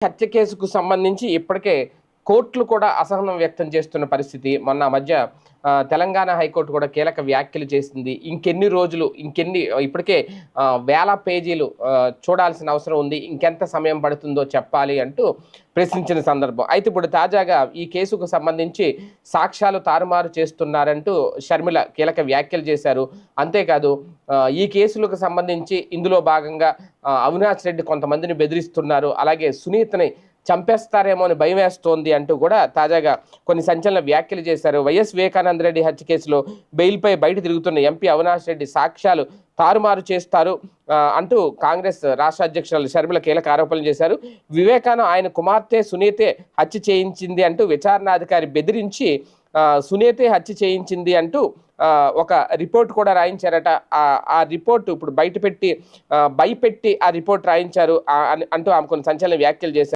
హత్య కేసుకు సంబంధించి ఇప్పటికే కోర్టులు కూడా అసహనం వ్యక్తం చేస్తున్న పరిస్థితి. మొన్న మధ్య తెలంగాణ హైకోర్టు కూడా కీలక వ్యాఖ్యలు చేసింది. ఇంకెన్ని రోజులు ఇప్పటికే వేల పేజీలు చూడాల్సిన అవసరం ఉంది. ఇంకెంత సమయం పడుతుందో చెప్పాలి అంటూ ప్రశ్నించిన సందర్భం. అయితే ఇప్పుడు తాజాగా ఈ కేసుకు సంబంధించి సాక్ష్యాలు తారుమారు చేస్తున్నారంటూ షర్మిల కీలక వ్యాఖ్యలు చేశారు. అంతేకాదు ఈ కేసులకు సంబంధించి ఇందులో భాగంగా అవినాష్ రెడ్డి కొంతమందిని బెదిరిస్తున్నారు. అలాగే సునీతని చంపేస్తారేమో అని భయం వేస్తోంది అంటూ కూడా తాజాగా కొన్ని సంచలన వ్యాఖ్యలు చేశారు. వైఎస్ వివేకానంద రెడ్డి హత్య కేసులో బెయిల్పై బయట తిరుగుతున్న ఎంపీ అవినాష్ రెడ్డి సాక్ష్యాలు తారుమారు చేస్తారు అంటూ కాంగ్రెస్ రాష్ట్ర అధ్యక్షురాలు షర్మిల కీలక ఆరోపణలు చేశారు. ఆయన కుమార్తె సునీతే హత్య చేయించింది అంటూ విచారణాధికారి బెదిరించి సునీతే హత్య చేయించింది అంటూ ఒక రిపోర్ట్ కూడా రాయించారట. ఆ రిపోర్ట్ ఇప్పుడు భయపెట్టి ఆ రిపోర్ట్ రాయించారు అంటూ ఆమె కొన్ని సంచలన వ్యాఖ్యలు చేశారు.